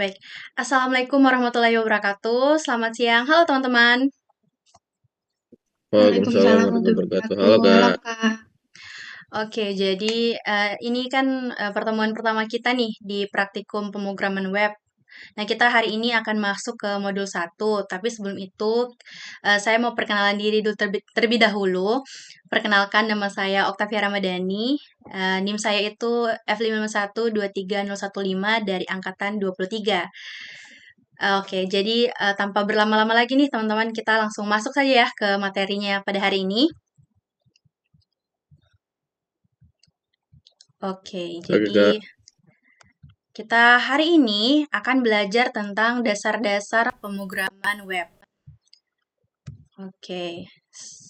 Baik. Assalamualaikum warahmatullahi wabarakatuh. Selamat siang. Halo teman-teman. Waalaikumsalam Waalaikumsalam warahmatullahi warahmatullahi wabarakatuh. wabarakatuh. Halo Halo Kak. Kak. Oke, jadi ini kan pertemuan pertama kita nih di praktikum pemrograman web. Nah, kita hari ini akan masuk ke modul satu. Tapi sebelum itu, saya mau perkenalan diri dulu terlebih dahulu. Perkenalkan, nama saya Oktavia Ramadhani. NIM saya itu F5123015 dari angkatan 23. Oke, jadi tanpa berlama-lama lagi nih teman-teman, kita langsung masuk saja ya ke materinya pada hari ini. Oke, Oke jadi Kak. kita hari ini akan belajar tentang dasar-dasar pemrograman web. Oke,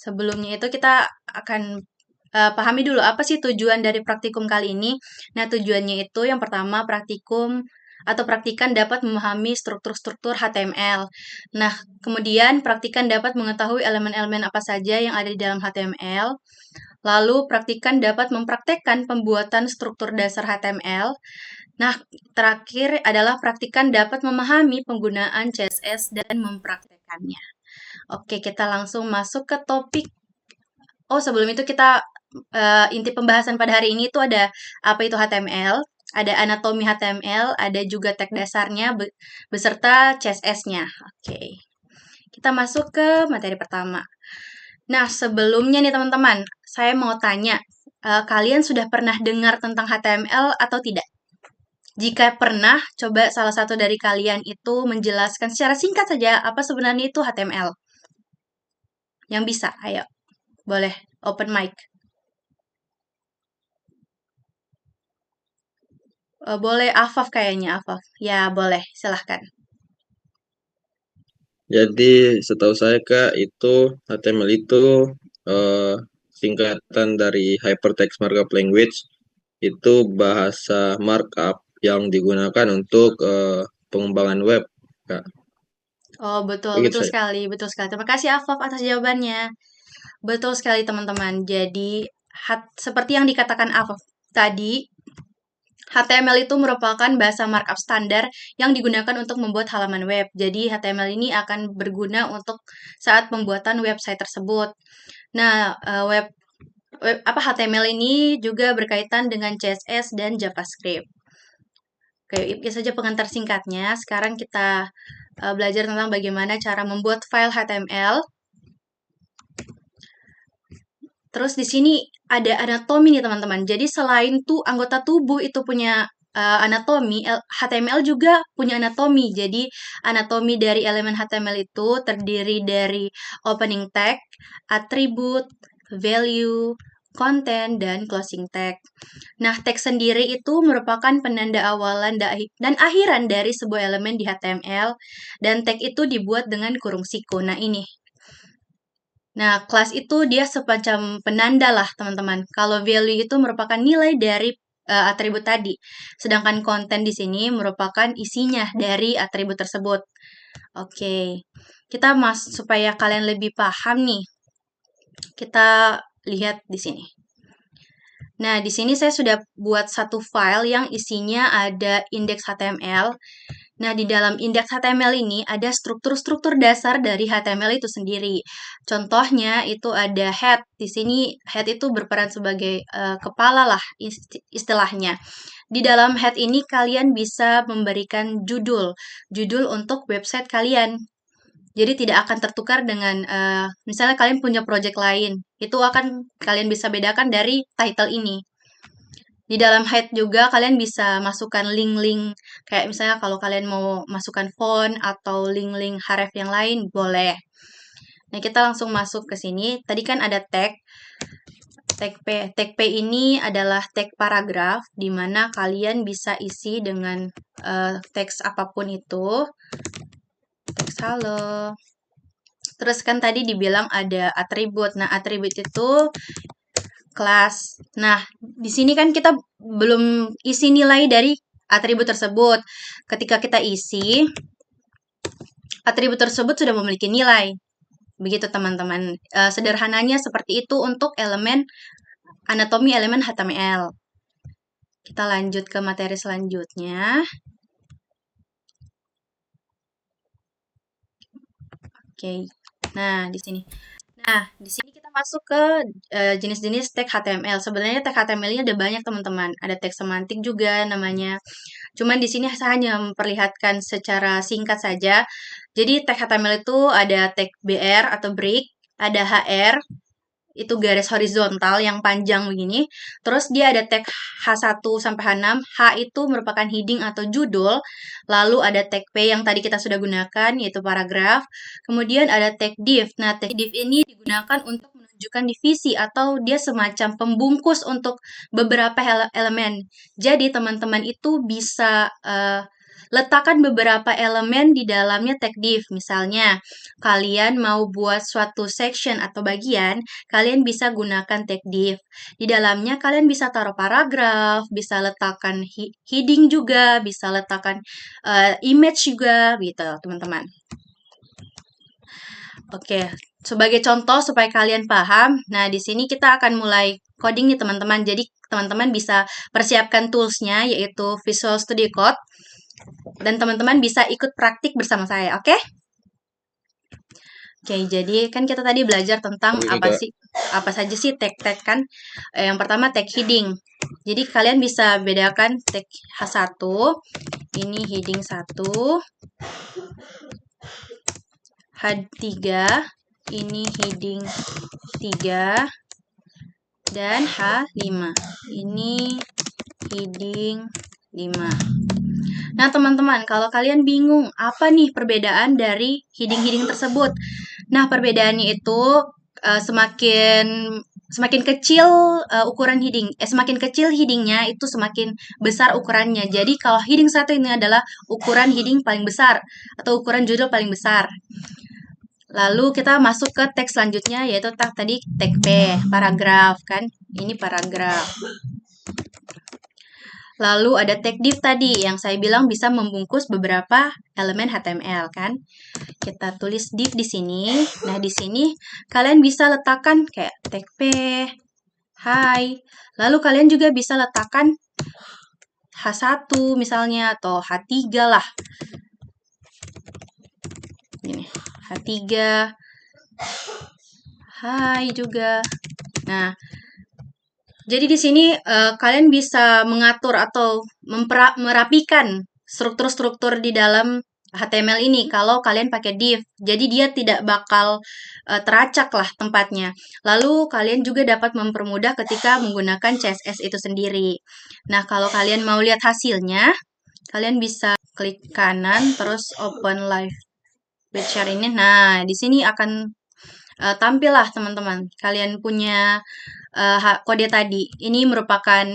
sebelumnya itu kita akan pahami dulu apa sih tujuan dari praktikum kali ini. Nah, tujuannya itu yang pertama praktikum atau praktikan dapat memahami struktur-struktur HTML. Nah, kemudian praktikan dapat mengetahui elemen-elemen apa saja yang ada di dalam HTML. Lalu praktikan dapat mempraktekkan pembuatan struktur dasar HTML. Nah, terakhir adalah praktikan dapat memahami penggunaan CSS dan mempraktekannya. Oke, kita langsung masuk ke topik. Oh, sebelum itu kita inti pembahasan pada hari ini itu ada apa itu HTML, ada anatomi HTML, ada juga tag dasarnya beserta CSS-nya. Oke. Kita masuk ke materi pertama. Nah, sebelumnya nih teman-teman, saya mau tanya, kalian sudah pernah dengar tentang HTML atau tidak? Jika pernah, coba salah satu dari kalian itu menjelaskan secara singkat saja apa sebenarnya itu HTML. Yang bisa, ayo. Boleh, open mic. Boleh Afaf kayaknya, Afaf. Ya, boleh, silahkan. Jadi setahu saya Kak itu HTML itu eh, singkatan dari Hypertext Markup Language, itu bahasa markup yang digunakan untuk pengembangan web Kak. Oh, betul, Begitu betul saya. sekali, betul sekali. Terima kasih Afaf atas jawabannya. Betul sekali teman-teman. Jadi, seperti yang dikatakan Afaf tadi, HTML itu merupakan bahasa markup standar yang digunakan untuk membuat halaman web. Jadi, HTML ini akan berguna untuk saat pembuatan website tersebut. Nah, apa HTML ini juga berkaitan dengan CSS dan JavaScript. Oke, itu saja pengantar singkatnya. Sekarang kita belajar tentang bagaimana cara membuat file HTML. Terus di sini ada anatomi nih teman-teman. Jadi selain tuh anggota tubuh itu punya anatomi, HTML juga punya anatomi. Jadi anatomi dari elemen HTML itu terdiri dari opening tag, atribut, value, content, dan closing tag. Nah, tag sendiri itu merupakan penanda awalan dan akhiran dari sebuah elemen di HTML, dan tag itu dibuat dengan kurung siku. Nah, ini. Nah, kelas itu dia semacam penanda lah, teman-teman. Kalau value itu merupakan nilai dari atribut tadi. Sedangkan konten di sini merupakan isinya dari atribut tersebut. Oke. Kita supaya kalian lebih paham nih. Kita lihat di sini. Nah, di sini saya sudah buat satu file yang isinya ada indeks HTML. Nah, di dalam indeks HTML ini ada struktur-struktur dasar dari HTML itu sendiri. Contohnya itu ada head. Di sini head itu berperan sebagai kepala lah istilahnya. Di dalam head ini kalian bisa memberikan judul untuk website kalian. Jadi tidak akan tertukar dengan misalnya kalian punya project lain, itu akan kalian bisa bedakan dari title ini. Di dalam head juga kalian bisa masukkan link-link, kayak misalnya kalau kalian mau masukkan font atau link-link href yang lain, boleh. Nah, kita langsung masuk ke sini. Tadi kan ada tag. Tag P. Tag P ini adalah tag paragraf, di mana kalian bisa isi dengan teks apapun itu. Teks halo. Terus kan tadi dibilang ada atribut. Nah, atribut itu kelas. Nah, di sini kan kita belum isi nilai dari atribut tersebut. Ketika kita isi, atribut tersebut sudah memiliki nilai. Begitu teman-teman. Sederhananya seperti itu untuk anatomi elemen HTML. Kita lanjut ke materi selanjutnya. Oke. Nah, di sini. Nah, di sini kita masuk ke jenis-jenis tag HTML. Sebenarnya tag HTML-nya ada banyak, teman-teman. Ada tag semantik juga namanya. Cuman di sini saya hanya memperlihatkan secara singkat saja. Jadi tag HTML itu ada tag BR atau break, ada HR, itu garis horizontal yang panjang begini. Terus dia ada tag H1 sampai H6. H itu merupakan heading atau judul. Lalu ada tag P yang tadi kita sudah gunakan, yaitu paragraf. Kemudian ada tag div. Nah, tag div ini digunakan untuk menunjukkan divisi atau dia semacam pembungkus untuk beberapa elemen. Jadi, teman-teman itu bisa letakkan beberapa elemen di dalamnya tag div. Misalnya, kalian mau buat suatu section atau bagian, kalian bisa gunakan tag div. Di dalamnya kalian bisa taruh paragraf, bisa letakkan heading juga, bisa letakkan image juga gitu, teman-teman. Oke, sebagai contoh supaya kalian paham, nah di sini kita akan mulai coding nih teman-teman. Jadi teman-teman bisa persiapkan toolsnya yaitu Visual Studio Code dan teman-teman bisa ikut praktik bersama saya, oke? Oke, jadi kan kita tadi belajar tentang Oke, Kak. apa saja sih tag-tag kan? Yang pertama tag heading. Jadi kalian bisa bedakan tag H1, ini heading 1, H3, ini heading 3, dan H5. Ini heading 5. Nah, teman-teman, kalau kalian bingung apa nih perbedaan dari heading-heading tersebut? Nah, perbedaannya itu semakin kecil ukuran heading, semakin kecil headingnya itu semakin besar ukurannya. Jadi kalau heading 1 ini adalah ukuran heading paling besar atau ukuran judul paling besar. Lalu kita masuk ke teks selanjutnya yaitu tadi tag P, paragraf kan. Ini paragraf. Lalu ada tag div tadi yang saya bilang bisa membungkus beberapa elemen HTML kan. Kita tulis div di sini. Nah, di sini kalian bisa letakkan kayak tag P, hi. Lalu kalian juga bisa letakkan H1 misalnya atau H3 lah. Ini H3. Hai juga. Nah, jadi di sini kalian bisa mengatur atau merapikan struktur-struktur di dalam HTML ini kalau kalian pakai div. Jadi dia tidak bakal teracak lah tempatnya. Lalu kalian juga dapat mempermudah ketika menggunakan CSS itu sendiri. Nah, kalau kalian mau lihat hasilnya, kalian bisa klik kanan terus open live with share ini. Nah, di sini akan tampil lah teman-teman. Kalian punya kode tadi. Ini merupakan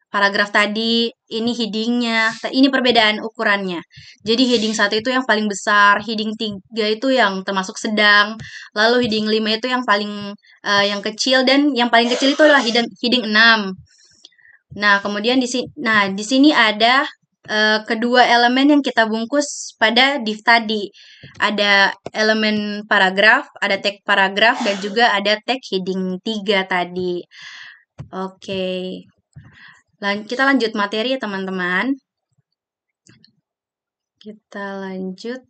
paragraf tadi, ini headingnya, ini perbedaan ukurannya. Jadi heading 1 itu yang paling besar, heading 3 itu yang termasuk sedang, lalu heading 5 itu yang paling yang kecil, dan yang paling kecil itu adalah heading 6. Nah, kemudian di sini ada kedua elemen yang kita bungkus pada div tadi. Ada elemen paragraf, ada tag paragraf, dan juga ada tag heading 3 tadi. Oke. Kita lanjut materi ya teman-teman. Kita lanjut.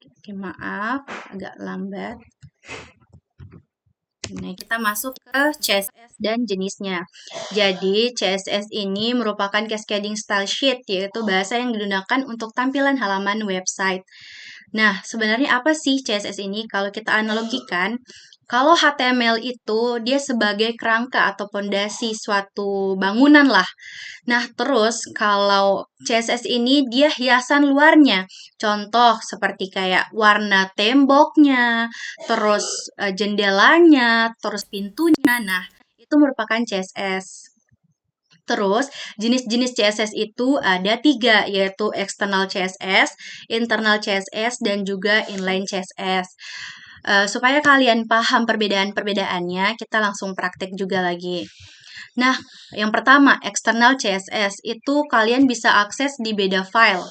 Oke, maaf, agak lambat. Nah, kita masuk ke CSS dan jenisnya. Jadi, CSS ini merupakan cascading style sheet, yaitu bahasa yang digunakan untuk tampilan halaman website. Nah, sebenarnya apa sih CSS ini? Kalau kita analogikan, kalau HTML itu dia sebagai kerangka atau pondasi suatu bangunan lah. Nah, terus kalau CSS ini dia hiasan luarnya. Contoh seperti kayak warna temboknya, terus jendelanya, terus pintunya. Nah, itu merupakan CSS. Terus, jenis-jenis CSS itu ada 3, yaitu external CSS, internal CSS, dan juga inline CSS. Supaya kalian paham perbedaan-perbedaannya, kita langsung praktek juga lagi. Nah, yang pertama, external CSS itu kalian bisa akses di beda file.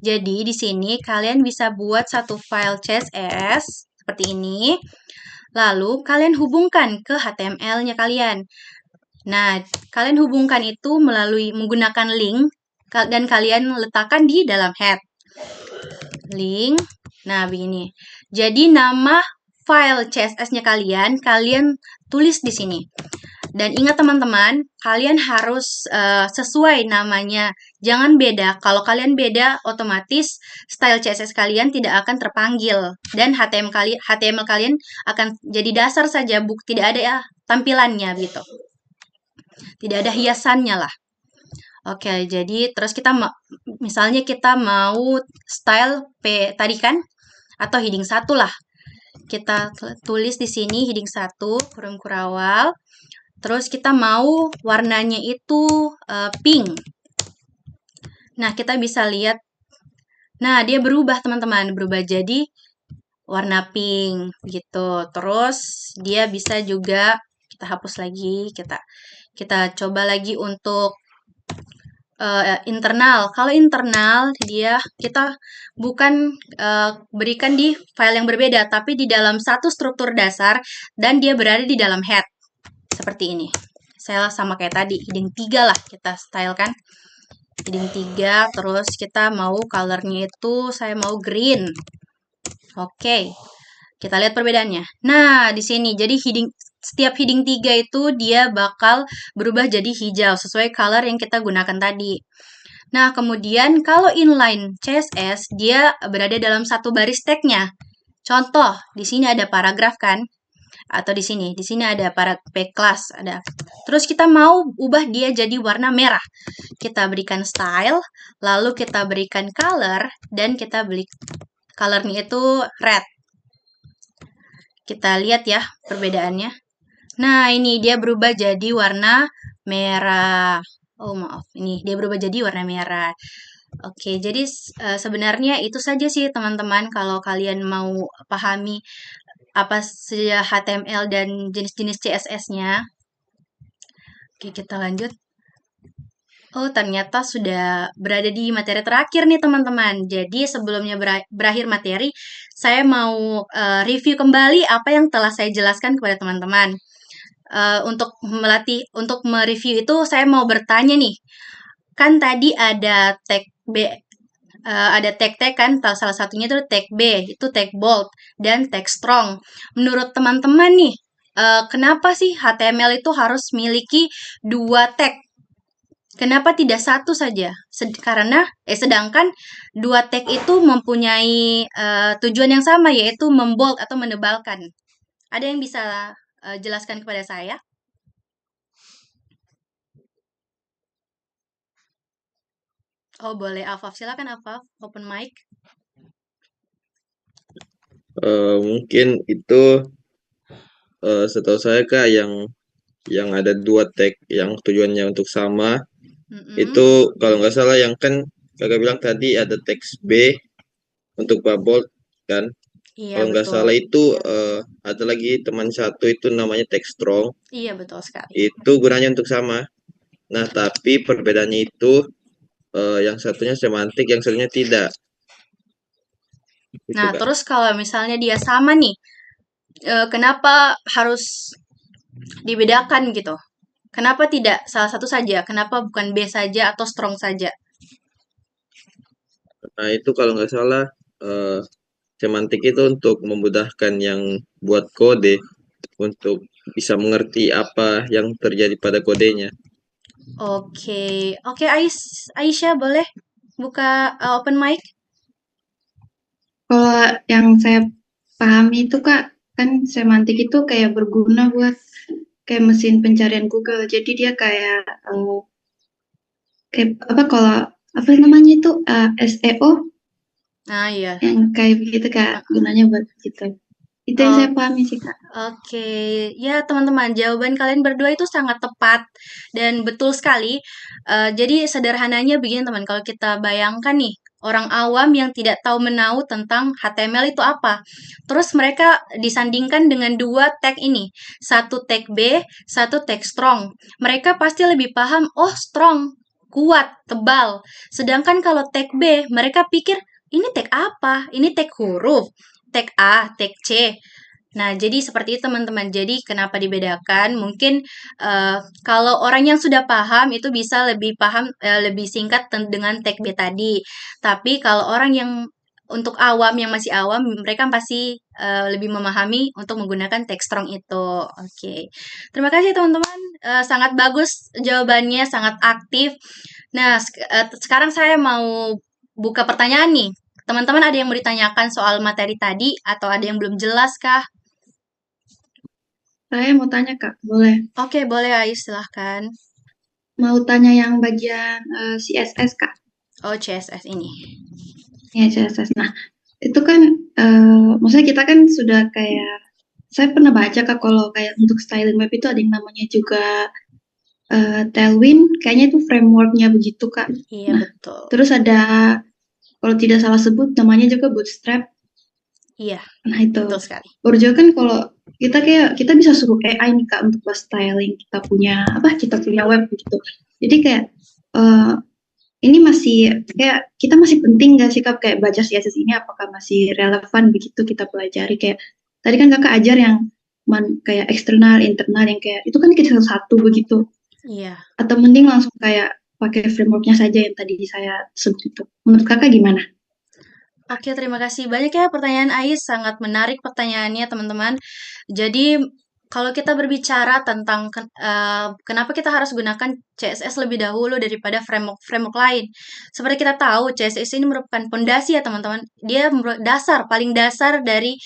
Jadi, di sini kalian bisa buat satu file CSS seperti ini. Lalu, kalian hubungkan ke HTML-nya kalian. Nah, kalian hubungkan itu menggunakan link dan kalian letakkan di dalam head. Link, Nah, begini. Jadi nama file CSS-nya kalian tulis di sini. Dan ingat teman-teman, kalian harus sesuai namanya. Jangan beda. Kalau kalian beda, otomatis style CSS kalian tidak akan terpanggil dan HTML kalian akan jadi dasar saja, tidak ada ya tampilannya gitu. Tidak ada hiasannya lah. Oke, jadi terus misalnya kita mau style tadi kan atau heading 1 lah. Kita tulis di sini heading 1 kurung kurawal. Terus kita mau warnanya itu pink. Nah, kita bisa lihat. Nah, dia berubah teman-teman, berubah jadi warna pink gitu. Terus dia bisa juga kita hapus lagi, kita coba lagi untuk internal. Kalau internal kita bukan berikan di file yang berbeda, tapi di dalam satu struktur dasar dan dia berada di dalam head. Seperti ini. Saya sama kayak tadi, heading 3 lah kita style kan. Heading 3, terus kita mau colornya itu saya mau green. Oke. Kita lihat perbedaannya. Nah, di sini jadi setiap heading 3 itu dia bakal berubah jadi hijau sesuai color yang kita gunakan tadi. Nah, kemudian kalau inline CSS dia berada dalam satu baris tagnya. Contoh, di sini ada paragraf kan? Atau di sini ada paragraf class ada. Terus kita mau ubah dia jadi warna merah. Kita berikan style, lalu kita berikan color dan kita beli colornya itu red. Kita lihat ya perbedaannya. Nah, ini dia berubah jadi warna merah. Oh, maaf. Ini dia berubah jadi warna merah. Oke, jadi sebenarnya itu saja sih teman-teman kalau kalian mau pahami apa saja HTML dan jenis-jenis CSS-nya. Oke, kita lanjut. Oh, ternyata sudah berada di materi terakhir nih teman-teman. Jadi sebelumnya berakhir materi, saya mau review kembali apa yang telah saya jelaskan kepada teman-teman. Untuk mereview itu saya mau bertanya nih. Kan tadi ada tag B, ada tag-tag kan, salah satunya itu tag B, itu tag bold dan tag strong. Menurut teman-teman nih, kenapa sih HTML itu harus miliki 2 tag? Kenapa tidak satu saja? Sedangkan 2 tag itu mempunyai tujuan yang sama, yaitu membold atau menebalkan. Ada yang bisa jelaskan kepada saya? Oh, boleh Afaf. Silakan Afaf, open mic. Mungkin itu setahu saya Kak yang ada 2 tag yang tujuannya untuk sama. Itu kalau nggak salah yang kan Kakak bilang tadi ada teks B untuk bubble kan. Iya, Kalau nggak betul. salah itu ada lagi teman satu itu namanya teks strong. Iya, betul sekali. Itu gunanya untuk sama. Nah, tapi perbedaannya itu yang satunya semantik, yang satunya tidak. Gitu, Nah, Kak. terus kalau misalnya dia sama nih, kenapa harus dibedakan gitu? Kenapa tidak salah satu saja? Kenapa bukan B saja atau strong saja? Nah, itu kalau nggak salah semantik itu untuk memudahkan yang buat kode untuk bisa mengerti apa yang terjadi pada kodenya. Oke, oke Aisyah boleh buka open mic? Kalau yang saya pahami itu Kak, kan semantik itu kayak berguna buat kayak mesin pencarian Google. Jadi dia kayak apa kalau apa namanya itu SEO Nah, iya. yang kayak begitu Kak, gunanya buat gitu. Itu yang saya pahami sih Kak. Oke, ya teman-teman, jawaban kalian berdua itu sangat tepat dan betul sekali. Jadi sederhananya begini teman, kalau kita bayangkan nih, orang awam yang tidak tahu menahu tentang HTML itu apa. Terus mereka disandingkan dengan 2 tag ini, satu tag B, satu tag strong. Mereka pasti lebih paham, oh strong, kuat, tebal. Sedangkan kalau tag B, mereka pikir, ini tag apa? Ini tag huruf, tag A, tag C. Nah, jadi seperti itu teman-teman. Jadi kenapa dibedakan? Mungkin kalau orang yang sudah paham itu bisa lebih paham lebih singkat dengan tag B tadi. Tapi kalau orang yang untuk awam yang masih awam, mereka pasti lebih memahami untuk menggunakan text strong itu. Oke. Terima kasih teman-teman. Sangat bagus jawabannya, sangat aktif. Nah, sekarang saya mau buka pertanyaan nih. Teman-teman ada yang mau ditanyakan soal materi tadi atau ada yang belum jelas kah? Saya mau tanya Kak, boleh? Oke, boleh Ais, silahkan. Mau tanya yang bagian CSS Kak. Oh, CSS ini. Ya, CSS. Nah, itu kan maksudnya kita kan sudah kayak saya pernah baca Kak kalau kayak untuk styling web itu ada yang namanya juga Tailwind, kayaknya itu frameworknya begitu Kak. Iya, Nah, betul. terus ada kalau tidak salah sebut namanya juga Bootstrap. Iya, Nah, itu. betul sekali. Baru juga kan kalau kita bisa suruh AI nih Kak untuk buat styling kita punya web gitu. Jadi kayak ini masih kayak kita masih penting nggak sih Kak kayak baca CSS ini apakah masih relevan begitu kita pelajari kayak tadi kan Kakak ajar yang kayak eksternal, internal yang kayak itu kan kita satu begitu. Iya. Atau mending langsung kayak pakai frameworknya saja yang tadi saya sebut itu. Menurut Kakak gimana? Oke, terima kasih banyak ya pertanyaan Ais. Sangat menarik pertanyaannya, teman-teman. Jadi, kalau kita berbicara tentang kenapa kita harus gunakan CSS lebih dahulu daripada framework lain. Seperti kita tahu, CSS ini merupakan pondasi ya, teman-teman. Dia paling dasar dari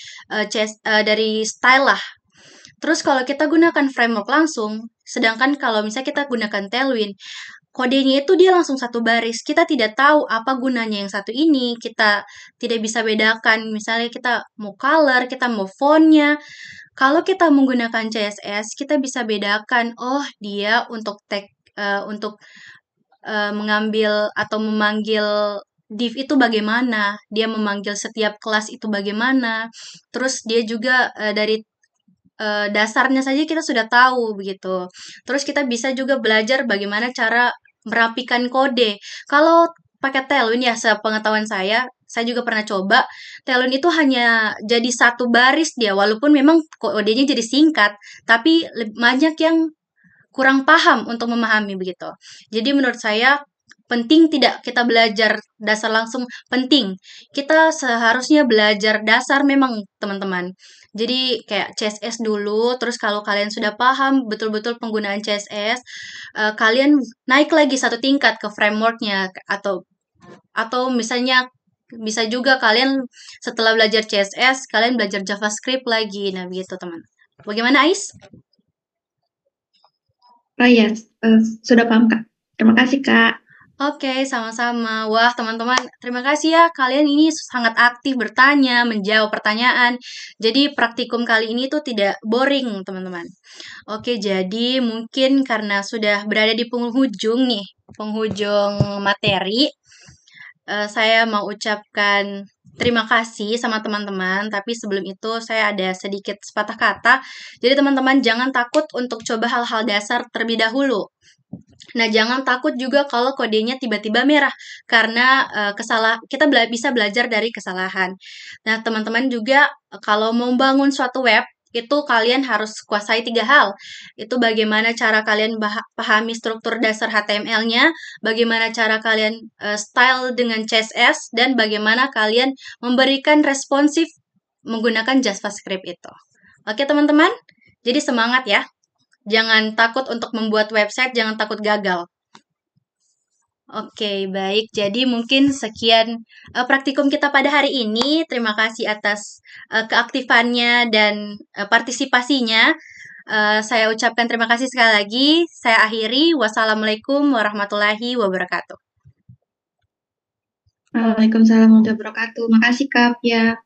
dari style lah. Terus kalau kita gunakan framework langsung, sedangkan kalau misalnya kita gunakan Tailwind, kodenya itu dia langsung satu baris. Kita tidak tahu apa gunanya yang satu ini. Kita tidak bisa bedakan. Misalnya kita mau color, kita mau fontnya. Kalau kita menggunakan CSS, kita bisa bedakan. Oh, dia untuk untuk mengambil atau memanggil div itu bagaimana. Dia memanggil setiap kelas itu bagaimana. Terus dia juga dari dasarnya saja kita sudah tahu begitu. Terus kita bisa juga belajar bagaimana cara merapikan kode. Kalau pakai Tailwind ya sepengetahuan saya juga pernah coba. Tailwind itu hanya jadi satu baris dia, walaupun memang kodenya jadi singkat, tapi banyak yang kurang paham untuk memahami begitu. Jadi menurut saya penting tidak kita belajar dasar langsung, penting. Kita seharusnya belajar dasar memang teman-teman. Jadi kayak CSS dulu, terus kalau kalian sudah paham betul-betul penggunaan CSS, kalian naik lagi satu tingkat ke frameworknya atau misalnya bisa juga kalian setelah belajar CSS, kalian belajar JavaScript lagi. Nah, begitu teman. Bagaimana Ais? Oh iya, sudah paham Kak. Terima kasih Kak. Oke, sama-sama. Wah, teman-teman, terima kasih ya. Kalian ini sangat aktif bertanya, menjawab pertanyaan. Jadi, praktikum kali ini tuh tidak boring, teman-teman. Oke, jadi mungkin karena sudah berada di penghujung nih, penghujung materi, saya mau ucapkan terima kasih sama teman-teman. Tapi sebelum itu, saya ada sedikit sepatah kata. Jadi, teman-teman, jangan takut untuk coba hal-hal dasar terlebih dahulu. Nah, jangan takut juga kalau kodenya tiba-tiba merah karena kita bisa belajar dari kesalahan. Nah, teman-teman juga kalau mau bangun suatu web itu kalian harus kuasai 3 hal. Itu bagaimana cara kalian pahami struktur dasar HTML-nya, bagaimana cara kalian style dengan CSS, dan bagaimana kalian memberikan responsif menggunakan JavaScript itu. Oke, teman-teman? Jadi semangat ya. Jangan takut untuk membuat website, jangan takut gagal. Oke, baik. Jadi mungkin sekian praktikum kita pada hari ini. Terima kasih atas keaktifannya dan partisipasinya. Saya ucapkan terima kasih sekali lagi. Saya akhiri. Wassalamualaikum warahmatullahi wabarakatuh. Waalaikumsalam warahmatullahi wabarakatuh. Makasih Kak, ya.